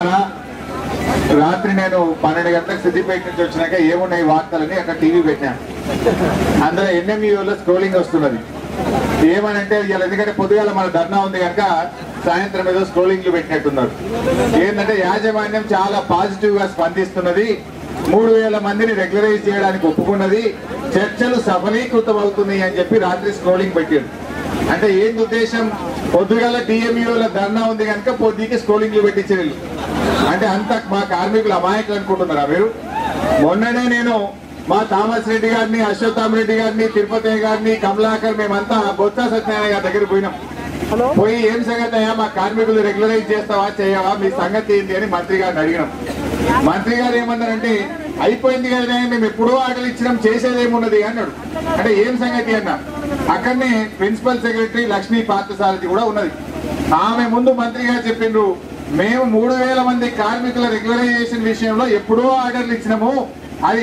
రాత్రి నేను 12 గంటలకు సిద్దిపేట నుంచి వచ్చినాక ఏమున్నాయి వార్తలని అక్కడ టీవీ పెట్టాను. అందులో ఎన్ఎంఈఓలో స్క్రోలింగ్ వస్తున్నది. ఏమనంటే ఇలా ఎందుకంటే పొద్దుగాల మన ధర్నా ఉంది కనుక సాయంత్రం ఏదో స్క్రోలింగ్లు పెట్టినట్టున్నారు. ఏంటంటే యాజమాన్యం చాలా పాజిటివ్ గా స్పందిస్తున్నది, 3000 మందిని రెగ్యులరైజ్ చేయడానికి ఒప్పుకున్నది, చర్చలు సఫలీకృతం అవుతున్నాయి అని చెప్పి రాత్రి స్క్రోలింగ్ పెట్టారు. అంటే ఏంటి ఉద్దేశం? పొద్దుగాల డిఎంఈఓల ధర్నా ఉంది కనుక పొద్దుకి స్క్రోలింగ్లు పెట్టించారు. అంటే అంత మా కార్మికులు అమాయకులు అనుకుంటున్నారా మీరు? మొన్ననే నేను మా థామస్ రెడ్డి గారిని, అశ్వత్థామ రెడ్డి గారిని, తిరుపతి గారిని, కమలాకర్ మేమంతా బొత్స సత్యనారాయణ గారి దగ్గర పోయినాం. పోయి ఏం సంగతి అయ్యా, మా కార్మికులు రెగ్యులరైజ్ చేస్తావా చేయవా, మీ సంగతి ఏంటి అని మంత్రి గారిని అడిగినాం. మంత్రి గారు ఏమన్నారంటే అయిపోయింది కదా, మేము ఎప్పుడో ఆర్డర్ ఇచ్చినాం, చేసేదేమున్నది అన్నాడు. అంటే ఏం సంగతి అన్న, అక్కడనే ప్రిన్సిపల్ సెక్రటరీ లక్ష్మీ పార్థసారథి కూడా ఉన్నది. ఆమె ముందు మంత్రి గారు చెప్పిండ్రు, మేము 3000 మంది కార్మికుల రెగ్యులరైజేషన్ విషయంలో ఎప్పుడో ఆర్డర్లు ఇచ్చినాము, అది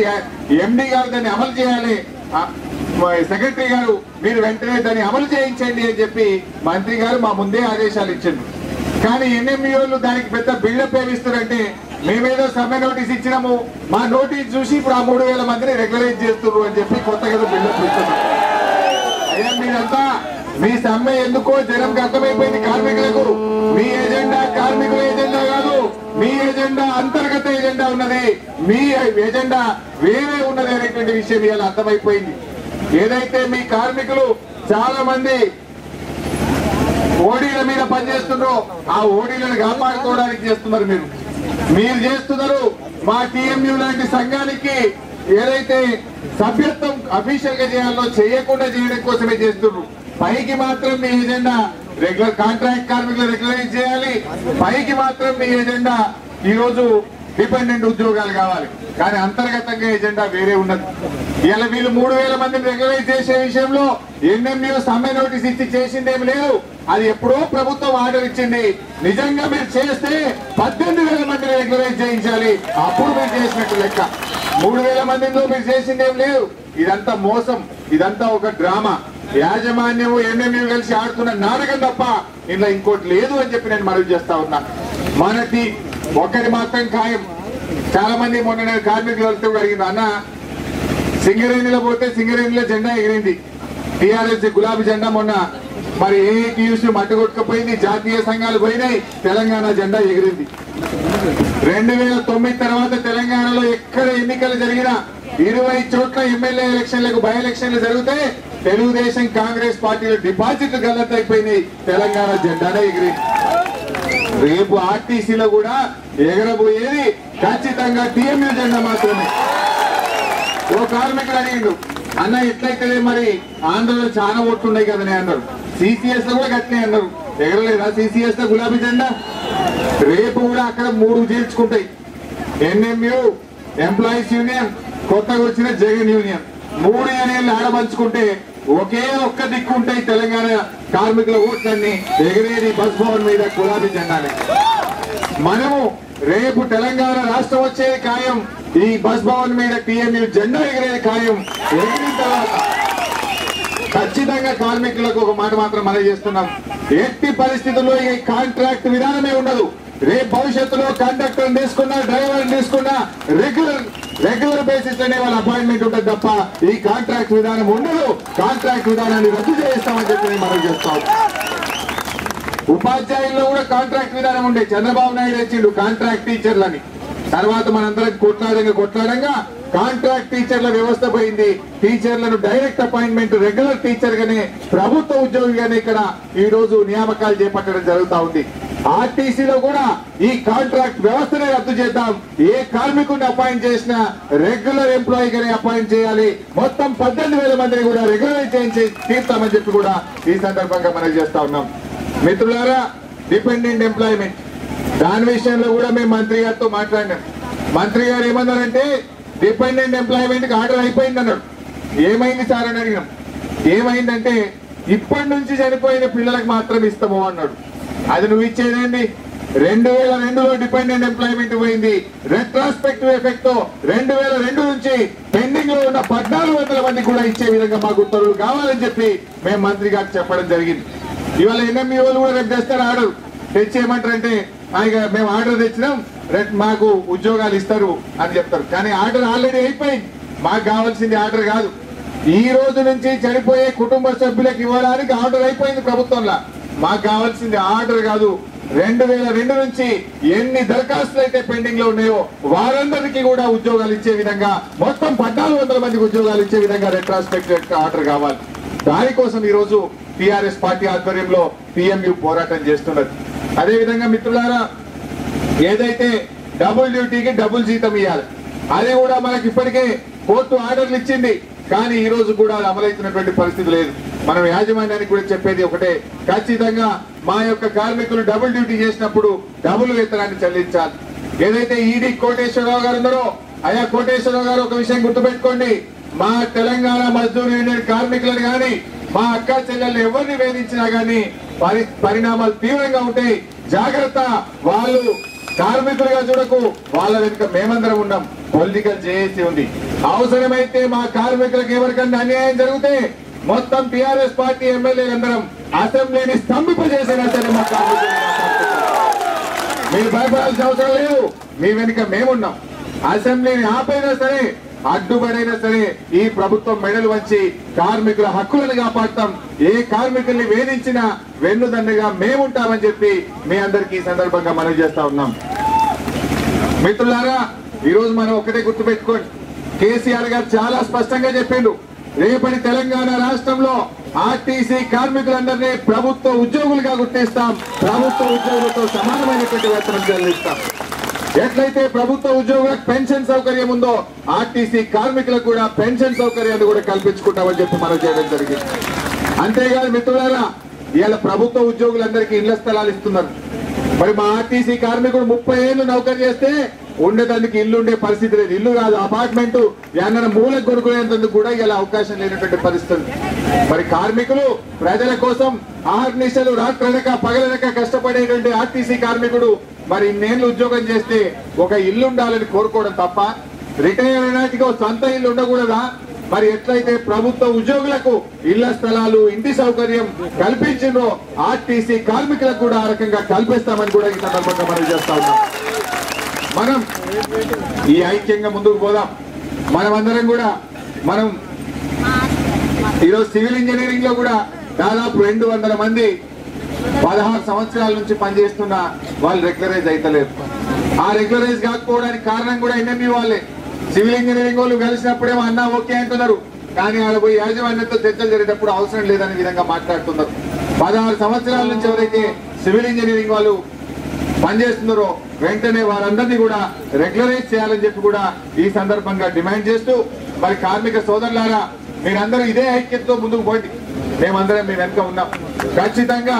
ఎండి గారు దాన్ని అమలు చేయాలి, సెక్రటరీ గారు మీరు వెంటనే దాన్ని అమలు చేయించండి అని చెప్పి మంత్రి గారు మా ముందే ఆదేశాలు ఇచ్చారు. కానీ ఎన్ఎంఈఓలు దానికి పెద్ద బిల్డప్ ఏమిస్తారంటే మేమేదో సమ్మె నోటీస్ ఇచ్చినాము, మా నోటీస్ చూసి ఇప్పుడు ఆ 3000 మందిని రెగ్యులరైజ్ చేస్తున్నారు అని చెప్పి కొత్తగా బిల్డప్ ఇస్తున్నారు. అయ్యా మీరంతా మీ సమ్మె ఎందుకో జనంకి అర్థమైపోయింది. కార్మికులకు మీ ఎజెండా కార్మికుల ఎజెండా కాదు, మీ ఎజెండా అంతర్గత ఎజెండా ఉన్నది, మీ ఎజెండా వేరే ఉన్నది అనేటువంటి విషయం ఇవాళ అర్థమైపోయింది. ఏదైతే మీ కార్మికులు చాలా మంది ఓడీల మీద పనిచేస్తున్నారో ఆ ఓడీలను కాపాడుకోవడానికి చేస్తున్నారు. మీరు చేస్తున్నారు మా టీఎంయూ లాంటి సంఘానికి ఏదైతే సభ్యత్వం అఫీషియల్ గా చేయాలో చేయకుండా చేయడం కోసమే చేస్తున్నారు. పైకి మాత్రం మీ ఎజెండా రెగ్యులర్ కాంట్రాక్ట్ కార్మికులు రెగ్యులరైజ్ చేయాలి, పైకి మాత్రం మీ ఎజెండా ఈ రోజు డిపెండెంట్ ఉద్యోగాలు కావాలి, కానీ అంతర్గతంగా ఎజెండా వేరే ఉన్నది. ఇలా వీళ్ళు 3000 మందిని రెగ్యులరైజ్ చేసే విషయంలో ఎన్ఎంఈఓ సమ్మె నోటీస్ ఇచ్చి చేసిందేమి లేదు, అది ఎప్పుడో ప్రభుత్వం ఆర్డర్ ఇచ్చింది. నిజంగా మీరు చేస్తే 18,000 మందిని రెగ్యులరైజ్ చేయించాలి, అప్పుడు మీరు చేసినట్టు లెక్క. 3000 మందిలో మీరు చేసిందేం లేదు. ఇదంతా మోసం, ఇదంతా ఒక డ్రామా. యాజమాన్యము ఎన్ఎంఈఓ కలిసి ఆడుతున్న నాటకం తప్ప ఇంట్లో ఇంకోటి లేదు అని చెప్పి నేను మనవి చేస్తా ఉన్నా. మనకి ఒకటి మాత్రం ఖాయం. చాలా మంది మొన్న కార్మికులు వెళ్తూ అడిగింది, అన్న సింగరేణిలో పోతే సింగరేణిలో జెండా ఎగిరింది, టీఆర్ఎస్ గులాబీ జెండా మొన్న మరి ఏఐటీయూసీ మట్టుకొట్టుకుపోయింది, జాతీయ సంఘాలు పోయినాయి, తెలంగాణ జెండా ఎగిరింది. 2009 తర్వాత తెలంగాణలో ఎక్కడ ఎన్నికలు జరిగినా 20 చోట్ల ఎమ్మెల్యే ఎలక్షన్లకు బై ఎలక్షన్లు జరిగితే తెలుగుదేశం కాంగ్రెస్ పార్టీలో డిపాజిట్లు గల్లతైపోయినాయి, తెలంగాణ జెండానే ఎగిరింది. రేపు ఆర్టీసీలో కూడా ఎగరబోయేది ఖచ్చితంగా టీఎంయూ జెండా మాత్రమే. ఓ కార్మికులు అడిగిండు, అన్న ఎట్లయితే మరి ఆంధ్రలో చాలా ఓట్లు ఉన్నాయి కదని అన్నారు. సిసిఎస్ లో కూడా గట్లే అన్నారు, ఎగరలేదా సిసిఎస్ లో గులాబీ జెండా? రేపు కూడా అక్కడ 3 చేర్చుకుంటాయి, ఎన్ఎంయూ, ఎంప్లాయీస్ యూనియన్, కొత్తగా వచ్చిన జగన్ యూనియన్. 3 యూనియన్లు ఆడపంచుకుంటే ఒకే ఒక్క దిక్కు ఉంటాయి తెలంగాణ కార్మికుల ఓట్లన్నీ ఎగిరేది బస్ భవన్ మీద గులాబీ జెండానే. మనము రేపు తెలంగాణ రాష్ట్రం వచ్చేది ఖాయం, ఈ బస్ భవన్ మీద టీఎంయూ జెండా ఎగిరేది ఖాయం. ఎగిరిన తర్వాత ఖచ్చితంగా కార్మికులకు ఒక మాట మాత్రం మనం చేస్తున్నాం, ఎట్టి పరిస్థితుల్లో ఈ కాంట్రాక్ట్ విధానమే ఉండదు. రేపు భవిష్యత్తులో కండక్టర్ తీసుకున్నా, డ్రైవర్ తీసుకున్నా రెగ్యులర్ బేసిస్ లోనే వాళ్ళ అపాయింట్మెంట్ ఉంటుంది తప్ప ఈ కాంట్రాక్ట్ విధానం ఉండదు. కాంట్రాక్ట్ విధానాన్ని రద్దు చేస్తామని చెప్పి మనం చేస్తాం. ఉపాధ్యాయుల్లో కూడా కాంట్రాక్ట్ విధానం ఉండే, చంద్రబాబు నాయుడు వచ్చిండు కాంట్రాక్ట్ టీచర్లని. తర్వాత మనందరం కొట్లాడంగా కాంట్రాక్ట్ టీచర్ల వ్యవస్థ పోయింది. టీచర్లను డైరెక్ట్ అపాయింట్మెంట్ రెగ్యులర్ టీచర్ గానే ప్రభుత్వ ఉద్యోగిగానే ఇక్కడ ఈ రోజు నియామకాలు చేపట్టడం జరుగుతా ఉంది. ఆర్టీసీలో కూడా ఈ కాంట్రాక్ట్ వ్యవస్థనే రద్దు చేద్దాం, ఏ కార్మికుడిని అపాయింట్ చేసినా రెగ్యులర్ ఎంప్లాయీ గానే అపాయింట్ చేయాలి, మొత్తం 18,000 మందిని కూడా రెగ్యులరైజ్ చేయించి తీర్తామని చెప్పి కూడా ఈ సందర్భంగా మనం చేస్తా ఉన్నాం. మిత్రులారా, డిపెండెంట్ ఎంప్లాయ్మెంట్ దాని విషయంలో కూడా మేము మంత్రి గారితో మాట్లాడినాం. మంత్రి గారు ఏమన్నారంటే డిపెండెంట్ ఎంప్లాయ్మెంట్ కి ఆర్డర్ అయిపోయింది అన్నాడు. ఏమైంది సార్ అని అడిగినాం. ఏమైందంటే ఇప్పటి నుంచి చనిపోయిన పిల్లలకు మాత్రం ఇస్తాము అన్నాడు. అది నువ్వు ఇచ్చేదేంటి? 2002లో డిపెండెంట్ ఎంప్లాయ్మెంట్ పోయింది. రెట్రాస్పెక్టివ్ ఎఫెక్ట్ తో 2002 నుంచి పెండింగ్ లో ఉన్న 1400 మంది కూడా ఇచ్చే విధంగా మాకు ఉత్తర్వులు కావాలని చెప్పి మేము మంత్రి గారికి చెప్పడం జరిగింది. ఇవాళ ఎన్ఎంఈఓలు కూడా రేపు తెస్తారు ఆర్డర్ తెచ్చేయమంటారంటే మేము ఆర్డర్ తెచ్చినాం మాకు ఉద్యోగాలు ఇస్తారు అని చెప్తారు. కానీ ఆర్డర్ ఆల్రెడీ అయిపోయింది. మాకు కావాల్సింది ఆర్డర్ కాదు. ఈ రోజు నుంచి చనిపోయే కుటుంబ సభ్యులకు ఇవ్వడానికి ఆర్డర్ అయిపోయింది ప్రభుత్వంలో. మాకు కావాల్సింది ఆర్డర్ కాదు. 2002 నుంచి ఎన్ని దరఖాస్తులు అయితే పెండింగ్ లో ఉన్నాయో వారందరికీ కూడా ఉద్యోగాలు ఇచ్చే విధంగా మొత్తం 1400 మందికి ఉద్యోగాలు ఇచ్చే విధంగా రెట్రాస్పెక్టివ్ ఆర్డర్ కావాలి. దానికోసం ఈ రోజు టిఆర్ఎస్ పార్టీ ఆధ్వర్యంలో పిఎంయు పోరాటం చేస్తున్నది. అదే విధంగా మిత్రులారా, ఏదైతే డబుల్ డ్యూటీకి డబుల్ జీతం ఇవ్వాలి అది కూడా మనకి ఇప్పటికే కోర్టు ఆర్డర్లు ఇచ్చింది. కానీ ఈ రోజు కూడా అది అమలవుతున్నటువంటి పరిస్థితి లేదు. మనం యాజమాన్యానికి కూడా చెప్పేది ఒకటే, ఖచ్చితంగా మా యొక్క కార్మికులు డబుల్ డ్యూటీ చేసినప్పుడు డబుల్ వేతనాన్ని చెల్లించాలి. ఏదైతే ఈడీ కోటేశ్వరరావు గారు ఉన్నారో, అయ్యా కోటేశ్వరరావు గారు ఒక విషయం గుర్తుపెట్టుకోండి, మా తెలంగాణ మజ్దూర్ యూనియన్ కార్మికులను కానీ మా అక్క చెల్లెళ్ళు ఎవరిని వేధించినా గానీ పరిణామాలు తీవ్రంగా ఉంటాయి. జాగ్రత్త, వాళ్ళు కార్మికులుగా చూడకు, వాళ్ళ వెనుక మేమందరం ఉన్నాం. పొలిటికల్ జేఏసీ ఉంది. అవసరమైతే మా కార్మికులకు ఎవరికన్నా అన్యాయం జరిగితే మొత్తం టిఆర్ఎస్ పార్టీ ఎమ్మెల్యేలందరం అసెంబ్లీని స్తంభింపజేసినా సరే మా కార్మికులు మీరు భయపడాల్సిన అవసరం లేదు. మీ వెనుక మేమున్నాం. అసెంబ్లీని ఆపైనా సరే, అడ్డుపడైనా సరే ఈ ప్రభుత్వం మెడలు వంచి కార్మికుల హక్కులను కాపాడతాం. ఏ కార్మికుల్ని వేధించినా వెన్నుదండగా మేముంటామని చెప్పి మీ అందరికీ ఈ సందర్భంగా మనవి చేస్తా ఉన్నాం. మిత్రులారా, ఈ రోజు మనం ఒకటే గుర్తుపెట్టుకోండి, కేసీఆర్ గారు చాలా స్పష్టంగా చెప్పిండు, రేపటి తెలంగాణ రాష్ట్రంలో ఆర్టీసీ కార్మికులందరినీ ప్రభుత్వ ఉద్యోగులుగా గుర్తిస్తాం. ప్రభుత్వ ఉద్యోగులతో సమానమైనటువంటి వేతనం చెల్లిస్తాం. ఎట్లయితే ప్రభుత్వ ఉద్యోగులకు పెన్షన్ సౌకర్యం ఉందో ఆర్టీసీ కార్మికులకు కూడా పెన్షన్ సౌకర్యాన్ని కూడా కల్పించుకుంటామని చెప్పి మనం చేయడం జరిగింది. అంతేగాని మిత్రులారా, ఇవాళ ప్రభుత్వ ఉద్యోగులందరికీ ఇళ్ల స్థలాలు ఇస్తున్నారు. మరి మా ఆర్టీసీ కార్మికుడు 30 ఏళ్ళు నౌకరీ చేస్తే ఉండేదానికి ఇల్లు ఉండే పరిస్థితి లేదు. ఇల్లు కాదు, అపార్ట్మెంట్ ఏమన్నా మూలకు కొనుక్కునేందుకు కూడా ఇలా అవకాశం లేనటువంటి పరిస్థితి. మరి కార్మికులు ప్రజల కోసం ఆహర్నిశలు రాత్రనక పగలనక కష్టపడేటువంటి ఆర్టీసీ కార్మికుడు మరి ఇన్నేళ్లు ఉద్యోగం చేస్తే ఒక ఇల్లు ఉండాలని కోరుకోవడం తప్ప, రిటైర్ అయినాటికి సొంత ఇల్లు ఉండకూడదా? మరి ఎట్లయితే ప్రభుత్వ ఉద్యోగులకు ఇళ్ల స్థలాలు, ఇంటి సౌకర్యం కల్పించిందో ఆర్టీసీ కార్మికులకు కూడా ఆ రకంగా కల్పిస్తామని కూడా ఈ సందర్భంగా మనం చేస్తా ఉన్నాం. మనం ఈ ఐక్యంగా ముందుకు పోదాం. మనమందరం కూడా మనం ఈరోజు సివిల్ ఇంజనీరింగ్ లో కూడా దాదాపు 200 మంది 16 సంవత్సరాల నుంచి పనిచేస్తున్న వాళ్ళు రెగ్యులరైజ్ అయితలేరు. ఆ రెగ్యులరైజ్ కాకపోవడానికి కారణం కూడా ఎన్ఎంఈ వాళ్ళే. సివిల్ ఇంజనీరింగ్ వాళ్ళు కలిసినప్పుడేమో అన్నా ఓకే అంటున్నారు, కానీ ఆడ పోయి యాజమాన్యంతో చర్చలు జరిగేటప్పుడు అవసరం లేదనే విధంగా మాట్లాడుతున్నారు. 16 సంవత్సరాల నుంచి ఎవరైతే సివిల్ ఇంజనీరింగ్ వాళ్ళు పనిచేస్తున్నారో వెంటనే వారందరినీ కూడా రెగ్యులరైజ్ చేయాలని చెప్పి కూడా ఈ సందర్భంగా డిమాండ్ చేస్తూ, మరి కార్మిక సోదరులారా మీరందరూ ఇదే ఐక్యతతో ముందుకు పోండి. మేమందరం మీ వెనుక ఉన్నాం. ఖచ్చితంగా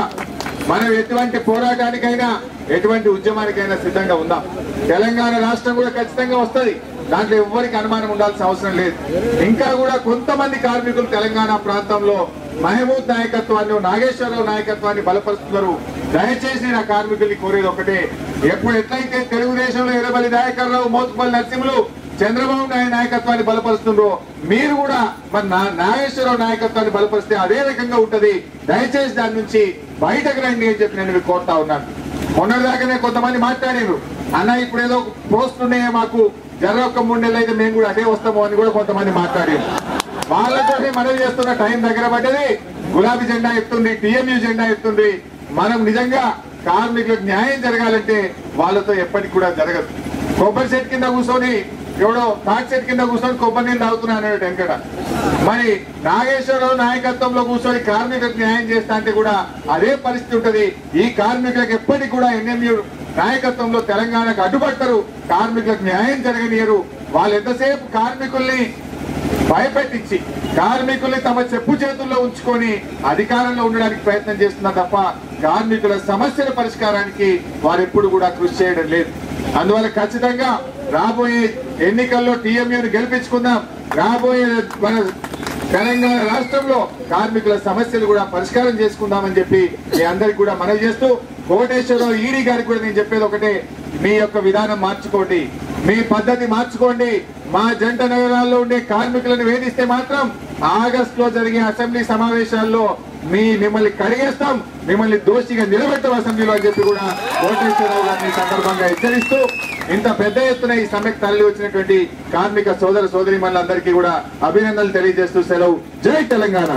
మనం ఎటువంటి పోరాటానికైనా ఎటువంటి ఉద్యమానికైనా సిద్ధంగా ఉందాం. తెలంగాణ రాష్ట్రం కూడా ఖచ్చితంగా వస్తుంది, దాంట్లో ఎవ్వరికి అనుమానం ఉండాల్సిన అవసరం లేదు. ఇంకా కూడా కొంతమంది కార్మికులు తెలంగాణ ప్రాంతంలో మహమూద్ నాయకత్వాన్ని, నాగేశ్వరరావు నాయకత్వాన్ని బలపరుస్తున్నారు. దయచేసి నా కార్మికుల్ని కోరేది ఒకటే, ఎట్లయితే తెలుగుదేశంలో ఎర్రబల్లి దయాకర్ రావు, మోత్కుపల్లి నరసింహులు, చంద్రబాబు నాయుడు నాయకత్వాన్ని బలపరుస్తుండ్రో మీరు కూడా మరి నాగేశ్వరరావు నాయకత్వాన్ని బలపరిస్తే అదే రకంగా ఉంటది. దయచేసి దాని నుంచి బయటకు రండి అని చెప్పి నేను కోరుతా ఉన్నాను. మొన్నటిదాకానే కొంతమంది మాట్లాడారు, అన్న ఇప్పుడు ఏదో పోస్ట్ ఉన్నాయో మాకు జరగక 3 నెలలు అయితే మేము కూడా అదే వస్తాము అని కూడా కొంతమంది మాట్లాడారు. వాళ్ళతోనే మనవి చేస్తున్న టైం దగ్గర పడ్డది. గులాబీ జెండా ఎత్తుంది, టీఎంయూ జెండా ఎత్తుంది. మనం నిజంగా కార్మికులకు న్యాయం జరగాలంటే వాళ్ళతో ఎప్పటికి కూడా జరగదు. కొబ్బరి చెట్టు కింద కూర్చొని ఎవడో తాటి చెట్టు కింద కూర్చొని కొబ్బరి నీళ్ళు తాగుతున్నాడు వెంకట. మరి నాగేశ్వరరావు నాయకత్వంలో కూర్చొని కార్మికులకు న్యాయం చేస్తా అంటే కూడా అదే పరిస్థితి ఉంటది. ఈ కార్మికులకు ఎప్పటికి కూడా ఎన్ఎంయూ నాయకత్వంలో తెలంగాణకు అడ్డుపడతారు, కార్మికులకు న్యాయం జరగనియరు. వాళ్ళు ఎంతసేపు కార్మికుల్ని భయపెట్టించి కార్మికుల్ని తమ చెప్పు చేతుల్లో ఉంచుకొని అధికారంలో ఉండడానికి ప్రయత్నం చేస్తున్నారు తప్ప కార్మికుల సమస్యల పరిష్కారానికి వారు ఎప్పుడు కూడా కృషి చేయడం లేదు. అందువల్ల ఖచ్చితంగా రాబోయే ఎన్నికల్లో టీఎంయూని గెలిపించుకుందాం. రాబోయే మన తెలంగాణ రాష్ట్రంలో కార్మికుల సమస్యలు కూడా పరిష్కారం చేసుకుందామని చెప్పి మీ అందరికి కూడా మనవి చేస్తూ, కోటేశ్వరరావు ఈడీ గారికి కూడా నేను చెప్పేది ఒకటే, మీ యొక్క విధానం మార్చుకోండి, మీ పద్ధతి మార్చుకోండి. మా జంట నగరాల్లో ఉండే కార్మికులను వేధిస్తే మాత్రం ఆగస్టులో జరిగే అసెంబ్లీ సమావేశాల్లో మిమ్మల్ని కడిగేస్తాం, మిమ్మల్ని దోషిగా నిలబెడతాం అసెంబ్లీలో అని చెప్పి కూడా కోటేశ్వరరావు గారిని సందర్భంగా హెచ్చరిస్తూ ఇంత పెద్ద ఎత్తున ఈ సమ్మెకు తరలి వచ్చినటువంటి కార్మిక సోదర సోదరీమణులందరికీ కూడా అభినందనలు తెలియజేస్తూ సెలవు. జై తెలంగాణ.